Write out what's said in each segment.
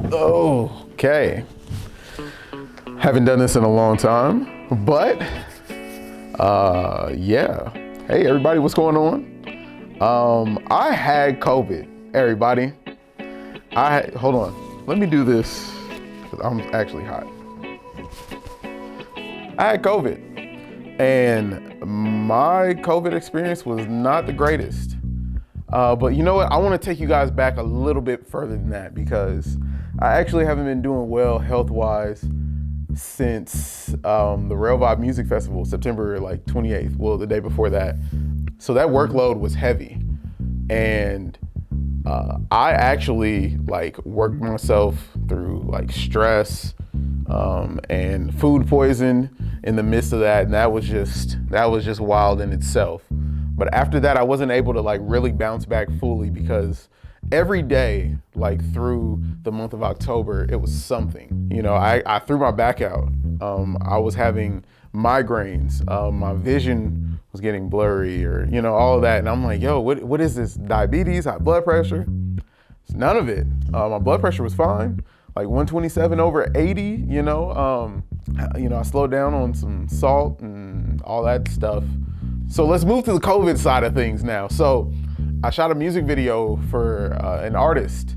Okay. Haven't done this in a long time, but yeah. Hey everybody, what's going on? I had COVID, everybody. Hold on. Let me do this because I'm actually hot. I had COVID, and my COVID experience was not the greatest. But you know what? I want to take you guys back a little bit further than that because I actually haven't been doing well health-wise since the Rail Vibe Music Festival, September 28th. Well, the day before that. So that workload was heavy, and I actually worked myself through stress and food poison in the midst of that, and that was just wild in itself. But after that, I wasn't able to really bounce back fully because every day, through the month of October, it was something. You know, I threw my back out. I was having migraines. My vision was getting blurry, or all of that. And I'm like, yo, what is this? Diabetes, high blood pressure? It's none of it. My blood pressure was fine, 127/80. I slowed down on some salt and all that stuff. So let's move to the COVID side of things now. So I shot a music video for an artist,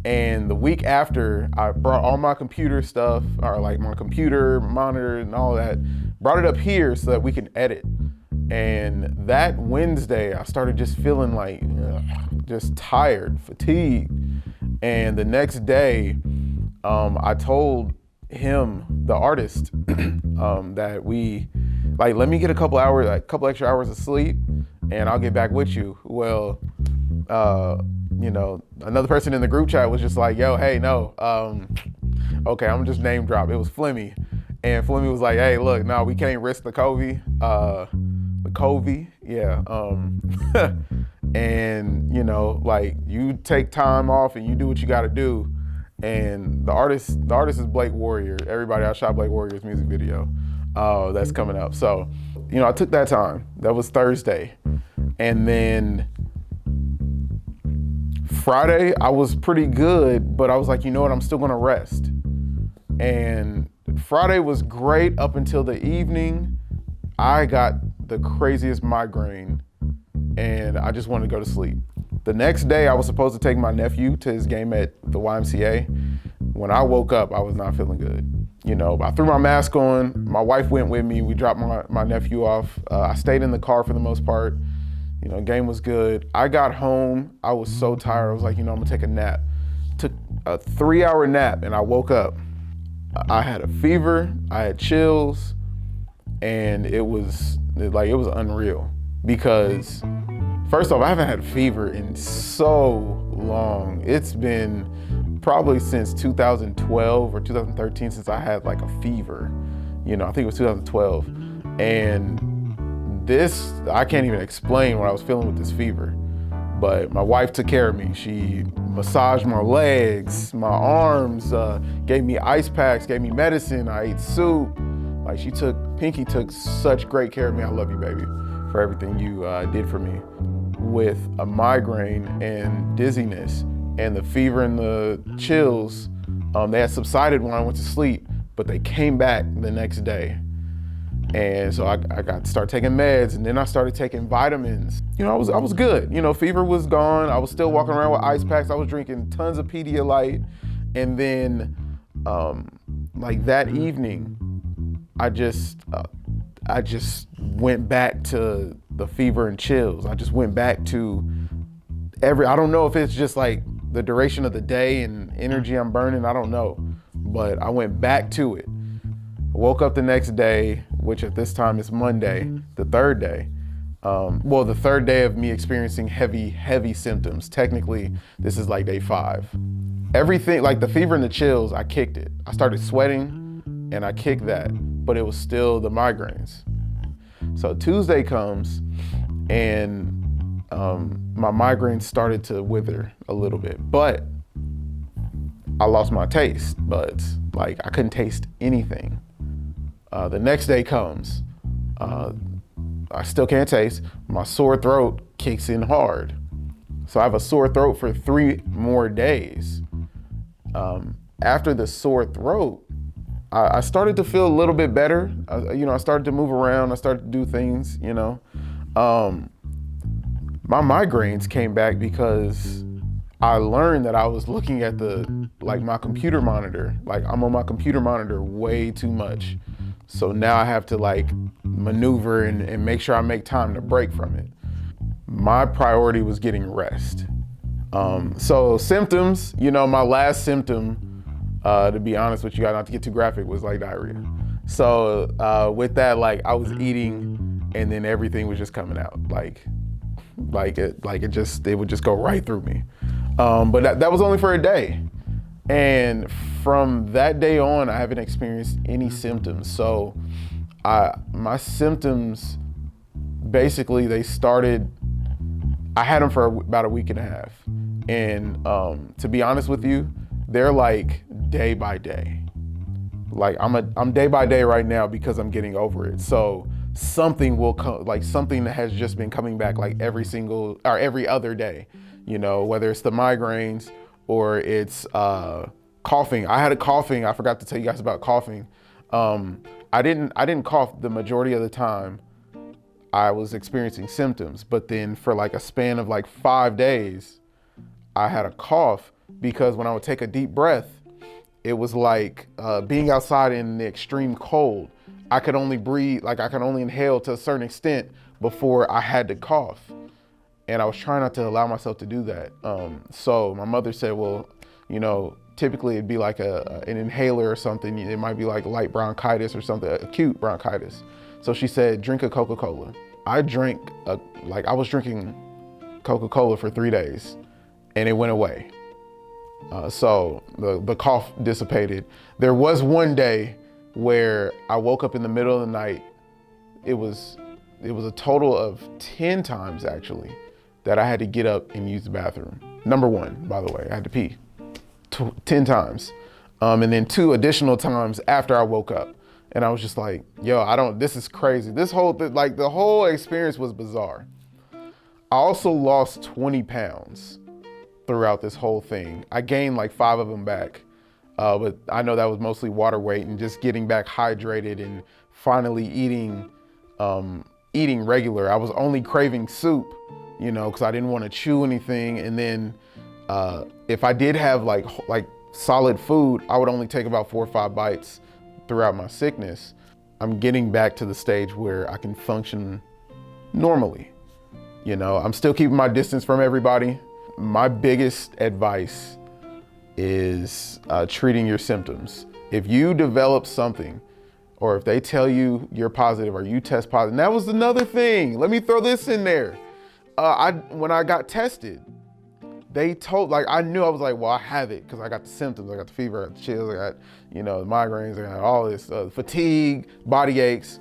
and the week after I brought all my computer stuff, or my computer, monitor and all that, brought it up here so that we can edit. And that Wednesday, I started just feeling just tired, fatigued. And the next day, I told him, the artist, that let me get a couple extra hours of sleep and I'll get back with you. Well, another person in the group chat was just like, yo, hey, no, okay, I'm just name drop. It was Flemmy. And Flemmy was like, hey, look, no, we can't risk the COVID. Yeah. And you take time off and you do what you gotta do. And the artist is Blake Warrior. Everybody, I shot Blake Warrior's music video that's coming up. So, I took that time. That was Thursday. And then Friday, I was pretty good, but I was like, you know what, I'm still gonna rest. And Friday was great up until the evening. I got the craziest migraine and I just wanted to go to sleep. The next day, I was supposed to take my nephew to his game at the YMCA. When I woke up, I was not feeling good. I threw my mask on. My wife went with me. We dropped my nephew off. I stayed in the car for the most part. Game was good. I got home. I was so tired. I was like, I'm gonna take a nap. Took a 3-hour nap and I woke up. I had a fever. I had chills, and it was unreal because, first off, I haven't had a fever in so long. It's been probably since 2012 or 2013 since I had a fever. I think it was 2012. And this, I can't even explain what I was feeling with this fever. But my wife took care of me. She massaged my legs, my arms, gave me ice packs, gave me medicine. I ate soup. Pinky took such great care of me. I love you, baby, for everything you did for me. With a migraine and dizziness and the fever and the chills, they had subsided when I went to sleep, but they came back the next day. And so I got to start taking meds, and then I started taking vitamins. I was good. Fever was gone. I was still walking around with ice packs. I was drinking tons of Pedialyte. And then that evening, I just went back to the fever and chills. I just went back to I don't know if it's just the duration of the day and energy I'm burning, I don't know. But I went back to it. Woke up the next day, which at this time is Monday, the third day. The third day of me experiencing heavy symptoms. Technically, this is day 5. Everything, the fever and the chills, I kicked it. I started sweating and I kicked that, but it was still the migraines. So Tuesday comes and my migraines started to wither a little bit, but I lost my taste buds. I couldn't taste anything. The next day comes, I still can't taste. My sore throat kicks in hard. So I have a sore throat for 3 more days. After the sore throat, I started to feel a little bit better. I started to move around. I started to do things, My migraines came back because I learned that I was looking at my computer monitor. Like, I'm on my computer monitor way too much. So now I have to maneuver and make sure I make time to break from it. My priority was getting rest. So symptoms, my last symptom, to be honest with you, not to get too graphic, was diarrhea. So with that, I was eating and then everything was just coming out. It would just go right through me. But that was only for a day. And from that day on, I haven't experienced any symptoms. So my symptoms, basically, they started, I had them for about a week and a half. And to be honest with you, they're day by day. I'm day by day right now because I'm getting over it. So something will come, something that has just been coming back every other day, whether it's the migraines or it's coughing. I had a coughing. I forgot to tell you guys about coughing. I didn't cough the majority of the time I was experiencing symptoms, but then for a span of 5 days, I had a cough because when I would take a deep breath, it was being outside in the extreme cold. I could only breathe, I could only inhale to a certain extent before I had to cough. And I was trying not to allow myself to do that. So my mother said, well, typically it'd be an inhaler or something. It might be light bronchitis or something, acute bronchitis. So she said, drink a Coca-Cola. I drank, I was drinking Coca-Cola for 3 days and it went away. So the cough dissipated. There was one day where I woke up in the middle of the night. It was a total of 10 times actually that I had to get up and use the bathroom. Number one, by the way, I had to pee 10 times. And then 2 additional times after I woke up. And I was just this is crazy. The whole experience was bizarre. I also lost 20 pounds throughout this whole thing. I gained 5 of them back. But I know that was mostly water weight and just getting back hydrated and finally eating regular. I was only craving soup, because I didn't want to chew anything. And then if I did have solid food, I would only take about 4 or 5 bites throughout my sickness. I'm getting back to the stage where I can function normally. I'm still keeping my distance from everybody. My biggest advice is treating your symptoms. If you develop something, or if they tell you you're positive or you test positive, and that was another thing. Let me throw this in there. When I got tested, they told, I knew, I was well, I have it because I got the symptoms. I got the fever, I got the chills, I got, the migraines, I got all this fatigue, body aches.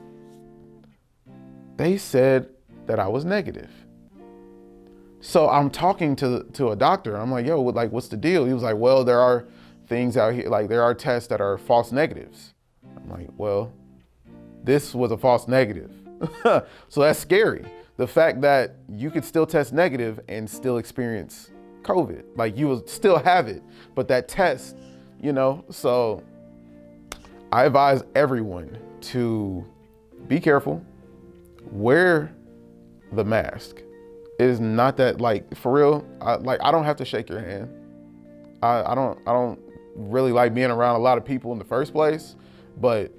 They said that I was negative. So I'm talking to a doctor. I'm yo, what's the deal? He was well, there are things out here, there are tests that are false negatives. I'm well, this was a false negative. So that's scary. The fact that you could still test negative and still experience COVID, you will still have it, but that test, so I advise everyone to be careful, wear the mask. It is not that for real. I don't have to shake your hand. I don't really like being around a lot of people in the first place. But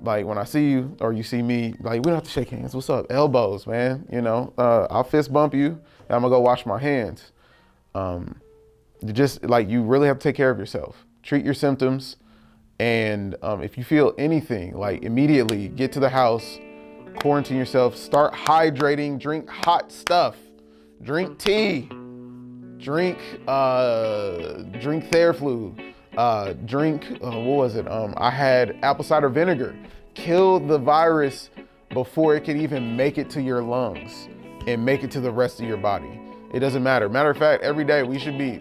when I see you or you see me, we don't have to shake hands. What's up? Elbows, man. I'll fist bump you and I'm gonna go wash my hands. You really have to take care of yourself. Treat your symptoms. And if you feel anything, immediately get to the house, quarantine yourself, start hydrating, drink hot stuff. Drink tea, drink Theraflu, I had apple cider vinegar. Kill the virus before it can even make it to your lungs and make it to the rest of your body. It doesn't matter. Matter of fact, every day we should be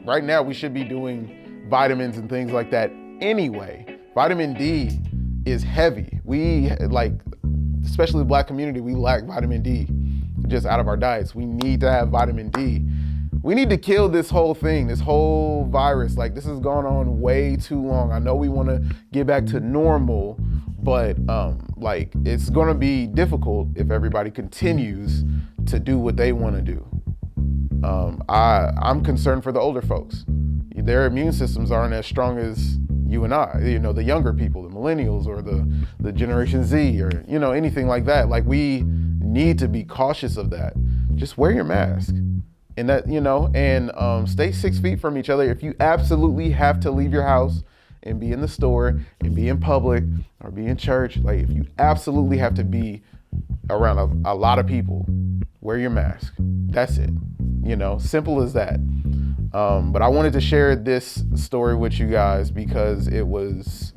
doing vitamins and things like that anyway. Vitamin D is heavy. We especially the Black community, we lack vitamin D just out of our diets. We need to have vitamin D. We need to kill this whole thing, this whole virus. Like, this has gone on way too long. I know we want to get back to normal, but like, it's going to be difficult if everybody continues to do what they want to do. I'm concerned for the older folks. Their immune systems aren't as strong as you and I, you know, the younger people, the millennials, or the Generation Z, or, you know, anything like that. Like, we need to be cautious of that. Just wear your mask. And that, you know, and stay 6 feet from each other. If you absolutely have to leave your house and be in the store and be in public or be in church, like, if you absolutely have to be around a lot of people, wear your mask. That's it. You know, simple as that. But I wanted to share this story with you guys because it was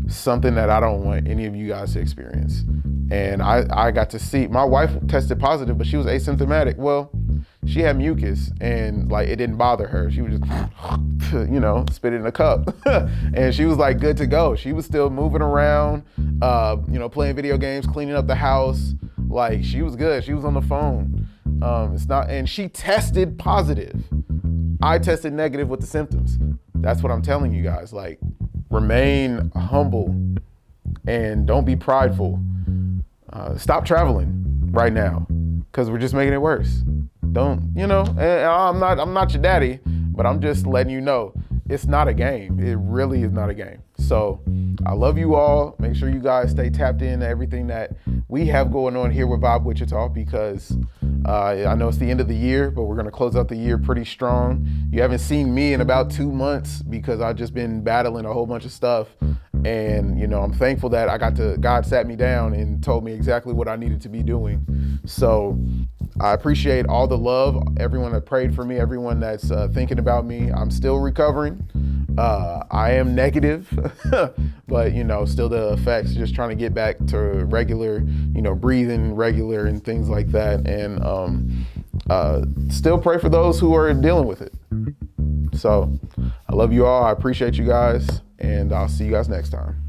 something that I don't want any of you guys to experience. And I got to see, my wife tested positive, but she was asymptomatic. Well, she had mucus and like it didn't bother her. She was just, you know, spit it in a cup. And she was like good to go. She was still moving around, you know, playing video games, cleaning up the house. Like, she was good. She was on the phone. And she tested positive. I tested negative with the symptoms. That's what I'm telling you guys. Like, remain humble and don't be prideful. Stop traveling right now because we're just making it worse. Don't, you know, and I'm not your daddy, but I'm just letting you know it's not a game. It really is not a game. So I love you all. Make sure you guys stay tapped into everything that we have going on here with Vibe Wichita, because I know it's the end of the year, but we're going to close out the year pretty strong. You haven't seen me in about 2 months because I've just been battling a whole bunch of stuff. And, you know, I'm thankful that God sat me down and told me exactly what I needed to be doing. So I appreciate all the love, everyone that prayed for me, everyone that's thinking about me. I'm still recovering. I am negative, but, you know, still the effects, just trying to get back to regular, you know, breathing regular and things like that. And still pray for those who are dealing with it. So I love you all. I appreciate you guys, and I'll see you guys next time.